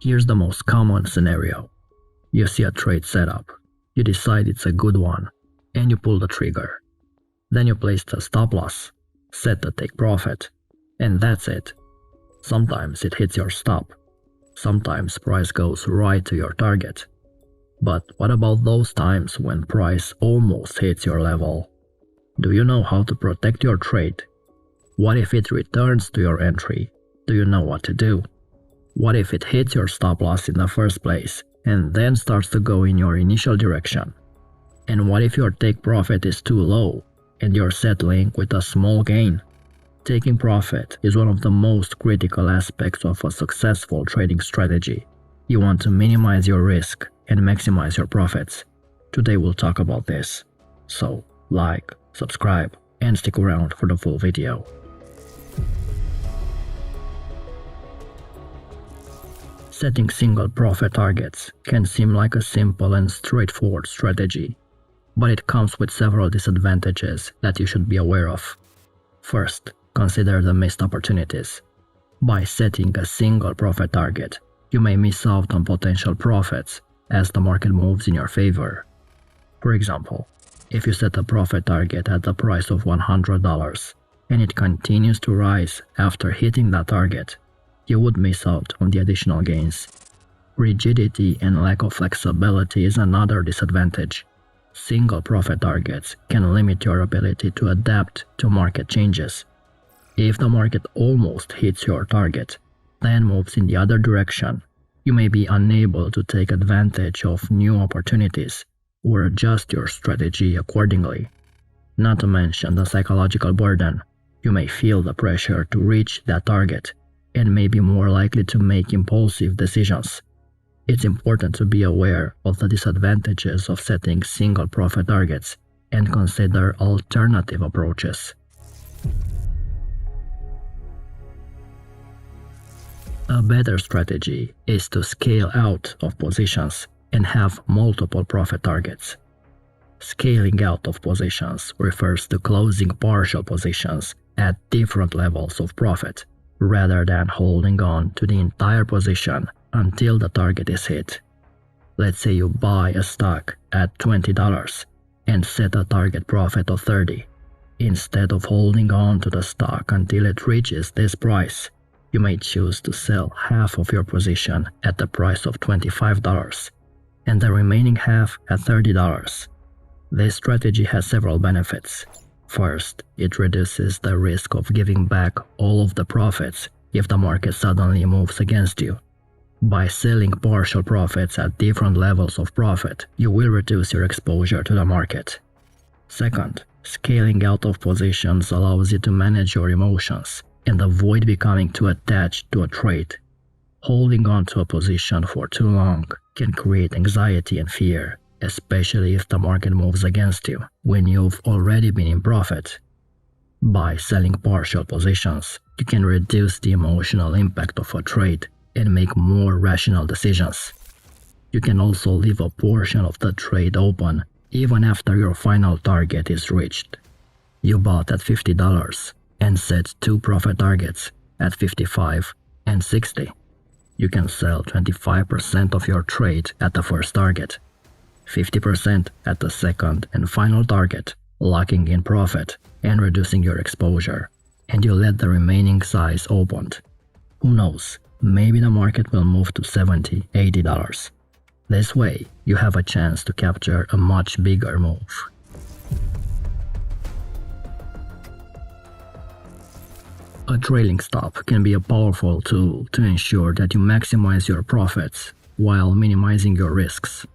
Here's the most common scenario. You see a trade setup, you decide it's a good one, and you pull the trigger. Then you place the stop loss, set the take profit, and that's it. Sometimes it hits your stop. Sometimes price goes right to your target. But what about those times when price almost hits your level? Do you know how to protect your trade? What if it returns to your entry? Do you know what to do? What if it hits your stop loss in the first place and then starts to go in your initial direction? And what if your take profit is too low and you're settling with a small gain? Taking profit is one of the most critical aspects of a successful trading strategy. You want to minimize your risk and maximize your profits. Today we'll talk about this. So, like, subscribe, and stick around for the full video. Setting single profit targets can seem like a simple and straightforward strategy, but it comes with several disadvantages that you should be aware of. First, consider the missed opportunities. By setting a single profit target, you may miss out on potential profits as the market moves in your favor. For example, if you set a profit target at the price of $100 and it continues to rise after hitting that target, you would miss out on the additional gains. Rigidity and lack of flexibility is another disadvantage. Single profit targets can limit your ability to adapt to market changes. If the market almost hits your target, then moves in the other direction, you may be unable to take advantage of new opportunities or adjust your strategy accordingly. Not to mention the psychological burden. You may feel the pressure to reach that target and may be more likely to make impulsive decisions. It's important to be aware of the disadvantages of setting single profit targets and consider alternative approaches. A better strategy is to scale out of positions and have multiple profit targets. Scaling out of positions refers to closing partial positions at different levels of profit, rather than holding on to the entire position until the target is hit. Let's say you buy a stock at $20 and set a target profit of $30. Instead of holding on to the stock until it reaches this price, you may choose to sell half of your position at the price of $25 and the remaining half at $30. This strategy has several benefits. First, it reduces the risk of giving back all of the profits if the market suddenly moves against you. By selling partial profits at different levels of profit, you will reduce your exposure to the market. Second, scaling out of positions allows you to manage your emotions and avoid becoming too attached to a trade. Holding on to a position for too long can create anxiety and fear, especially if the market moves against you when you've already been in profit. By selling partial positions, you can reduce the emotional impact of a trade and make more rational decisions. You can also leave a portion of the trade open even after your final target is reached. You bought at $50 and set two profit targets at $55 and $60. You can sell 25% of your trade at the first target, 50% at the second and final target, locking in profit and reducing your exposure, and you let the remaining size opened. Who knows, maybe the market will move to $70, $80. This way, you have a chance to capture a much bigger move. A trailing stop can be a powerful tool to ensure that you maximize your profits while minimizing your risks.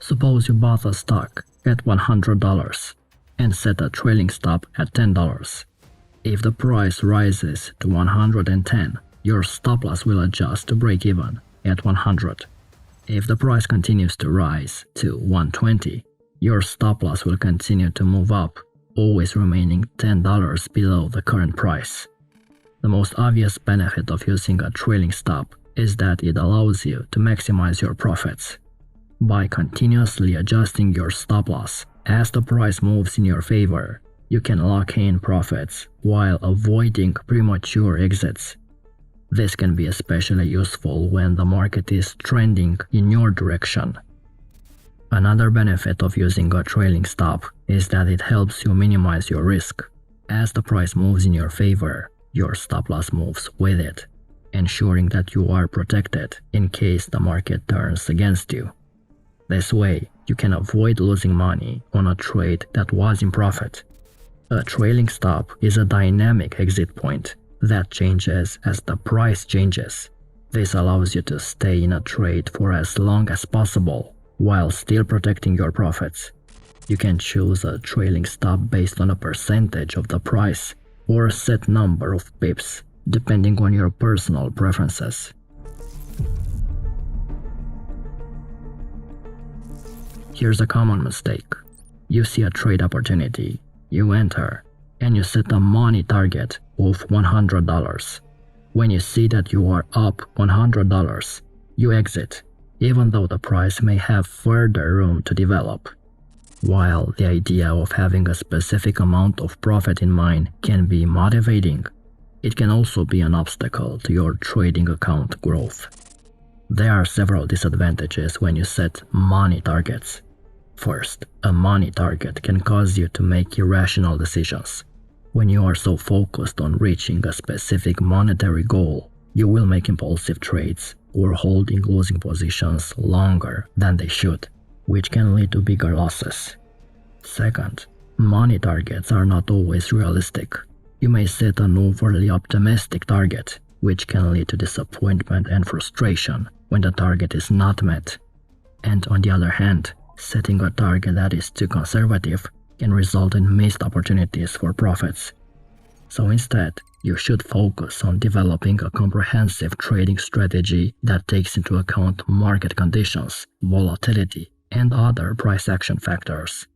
Suppose you bought a stock at $100 and set a trailing stop at $10. If the price rises to $110, your stop loss will adjust to break even at $100. If the price continues to rise to $120, your stop loss will continue to move up, always remaining $10 below the current price. The most obvious benefit of using a trailing stop is that it allows you to maximize your profits. By continuously adjusting your stop loss as the price moves in your favor, you can lock in profits while avoiding premature exits. This can be especially useful when the market is trending in your direction. Another benefit of using a trailing stop is that it helps you minimize your risk. As the price moves in your favor, your stop loss moves with it, ensuring that you are protected in case the market turns against you. This way, you can avoid losing money on a trade that was in profit. A trailing stop is a dynamic exit point that changes as the price changes. This allows you to stay in a trade for as long as possible while still protecting your profits. You can choose a trailing stop based on a percentage of the price or a set number of pips, depending on your personal preferences. Here's a common mistake. You see a trade opportunity, you enter, and you set a money target of $100. When you see that you are up $100, you exit, even though the price may have further room to develop. While the idea of having a specific amount of profit in mind can be motivating, it can also be an obstacle to your trading account growth. There are several disadvantages when you set money targets. First, a money target can cause you to make irrational decisions. When you are so focused on reaching a specific monetary goal, you will make impulsive trades or holding losing positions longer than they should, which can lead to bigger losses. Second, money targets are not always realistic. You may set an overly optimistic target, which can lead to disappointment and frustration when the target is not met. And on the other hand, setting a target that is too conservative can result in missed opportunities for profits. So instead, you should focus on developing a comprehensive trading strategy that takes into account market conditions, volatility, and other price action factors.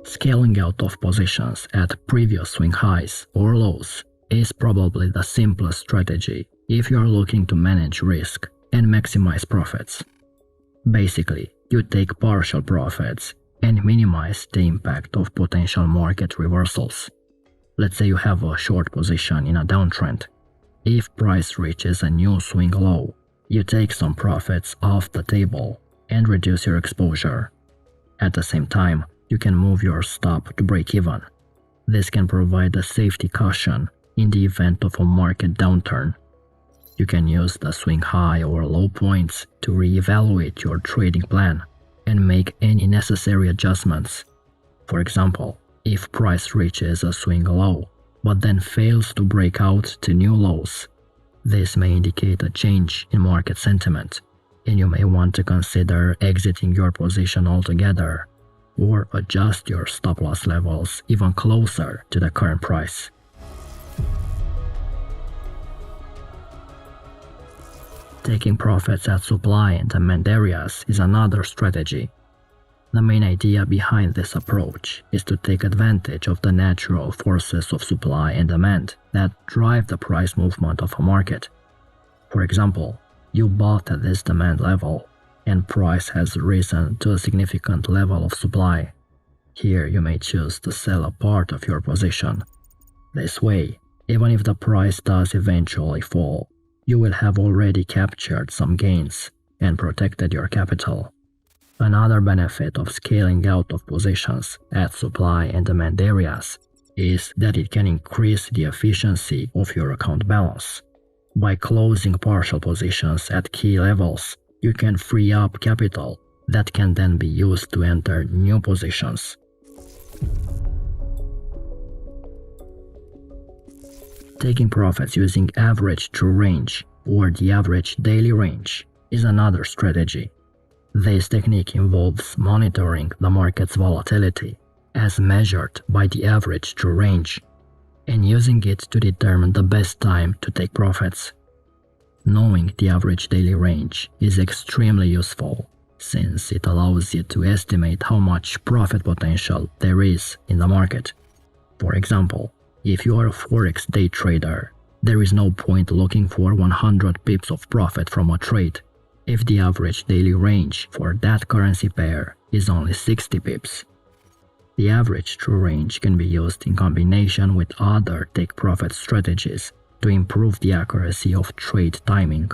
Scaling out of positions at previous swing highs or lows is probably the simplest strategy if you are looking to manage risk and maximize profits. Basically, you take partial profits and minimize the impact of potential market reversals. Let's say you have a short position in a downtrend. If price reaches a new swing low, you take some profits off the table and reduce your exposure. At the same time, you can move your stop to break even. This can provide a safety cushion in the event of a market downturn. You can use the swing high or low points to reevaluate your trading plan and make any necessary adjustments. For example, if price reaches a swing low, but then fails to break out to new lows, this may indicate a change in market sentiment, and you may want to consider exiting your position altogether or adjust your stop loss levels even closer to the current price. Taking profits at supply and demand areas is another strategy. The main idea behind this approach is to take advantage of the natural forces of supply and demand that drive the price movement of a market. For example, you bought at this demand level, and price has risen to a significant level of supply. Here you may choose to sell a part of your position. This way, even if the price does eventually fall, you will have already captured some gains and protected your capital. Another benefit of scaling out of positions at supply and demand areas is that it can increase the efficiency of your account balance. By closing partial positions at key levels, you can free up capital that can then be used to enter new positions. Taking profits using average true range or the average daily range is another strategy. This technique involves monitoring the market's volatility as measured by the average true range and using it to determine the best time to take profits. Knowing the average daily range is extremely useful since it allows you to estimate how much profit potential there is in the market. For example, if you are a forex day trader, there is no point looking for 100 pips of profit from a trade if the average daily range for that currency pair is only 60 pips. The average true range can be used in combination with other take-profit strategies to improve the accuracy of trade timing.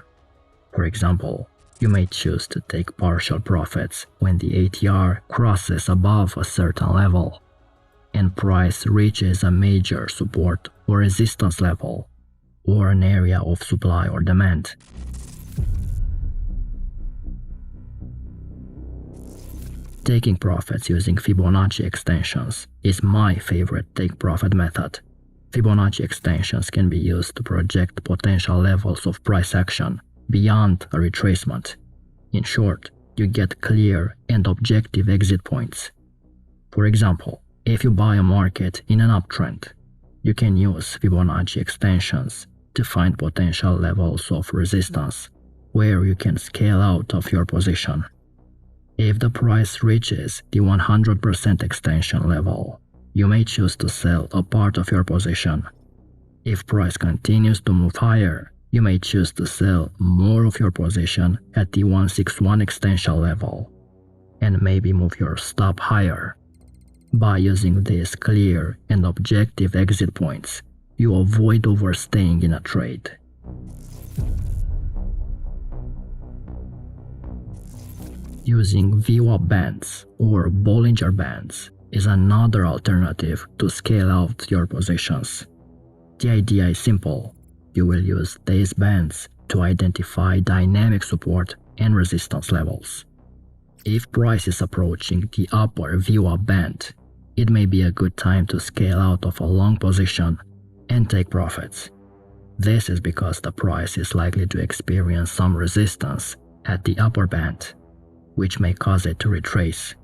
For example, you may choose to take partial profits when the ATR crosses above a certain level and price reaches a major support or resistance level, or an area of supply or demand. Taking profits using Fibonacci extensions is my favorite take-profit method. Fibonacci extensions can be used to project potential levels of price action beyond a retracement. In short, you get clear and objective exit points. For example, if you buy a market in an uptrend, you can use Fibonacci extensions to find potential levels of resistance where you can scale out of your position. If the price reaches the 100% extension level, you may choose to sell a part of your position. If price continues to move higher, you may choose to sell more of your position at the 161 extension level and maybe move your stop higher. By using these clear and objective exit points, you avoid overstaying in a trade. Using VWAP bands or Bollinger Bands is another alternative to scale out your positions. The idea is simple. You will use these bands to identify dynamic support and resistance levels. If price is approaching the upper VWAP band, it may be a good time to scale out of a long position and take profits. This is because the price is likely to experience some resistance at the upper band, which may cause it to retrace.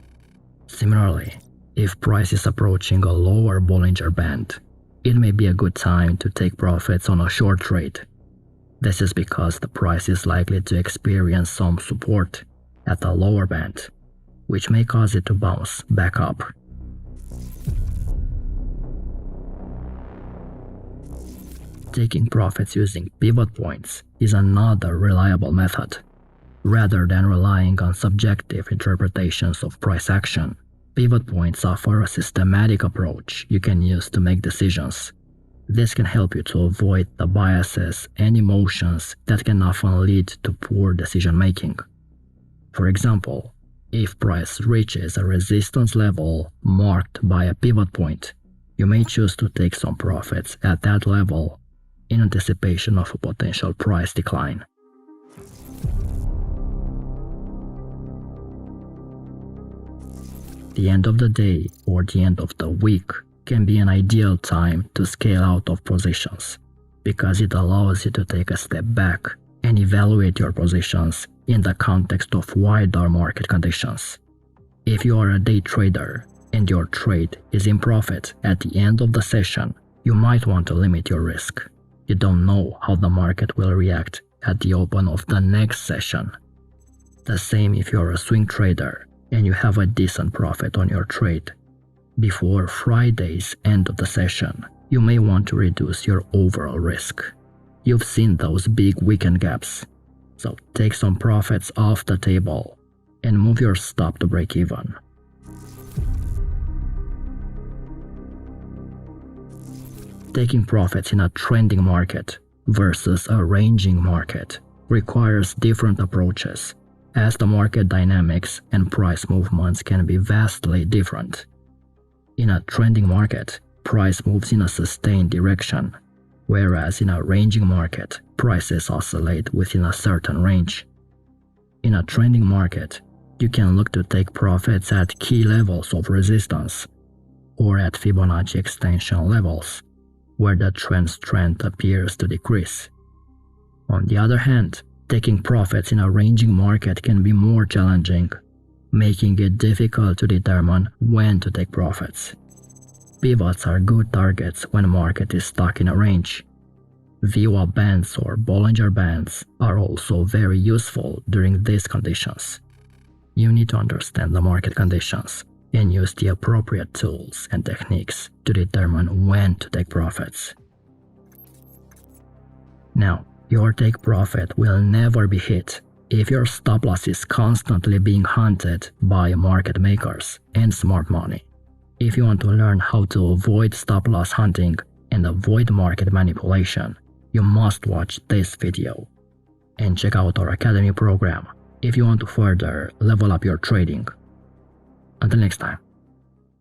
Similarly, if price is approaching a lower Bollinger Band, it may be a good time to take profits on a short trade. This is because the price is likely to experience some support at the lower band, which may cause it to bounce back up. Taking profits using pivot points is another reliable method. Rather than relying on subjective interpretations of price action, pivot points offer a systematic approach you can use to make decisions. This can help you to avoid the biases and emotions that can often lead to poor decision-making. For example, if price reaches a resistance level marked by a pivot point, you may choose to take some profits at that level in anticipation of a potential price decline. The end of the day or the end of the week can be an ideal time to scale out of positions because it allows you to take a step back and evaluate your positions in the context of wider market conditions. If you are a day trader and your trade is in profit at the end of the session, you might want to limit your risk. You don't know how the market will react at the open of the next session. The same if you're a swing trader and you have a decent profit on your trade. Before Friday's end of the session, you may want to reduce your overall risk. You've seen those big weekend gaps, so take some profits off the table and move your stop to break even. Taking profits in a trending market versus a ranging market requires different approaches, as the market dynamics and price movements can be vastly different. In a trending market, price moves in a sustained direction, whereas in a ranging market, prices oscillate within a certain range. In a trending market, you can look to take profits at key levels of resistance or at Fibonacci extension levels, where the trend's trend appears to decrease. On the other hand, taking profits in a ranging market can be more challenging, making it difficult to determine when to take profits. Pivots are good targets when the market is stuck in a range. VWAP bands or Bollinger Bands are also very useful during these conditions. You need to understand the market conditions and use the appropriate tools and techniques to determine when to take profits. Now, your take profit will never be hit if your stop loss is constantly being hunted by market makers and smart money. If you want to learn how to avoid stop-loss hunting and avoid market manipulation, you must watch this video. And check out our Academy program if you want to further level up your trading. Until next time.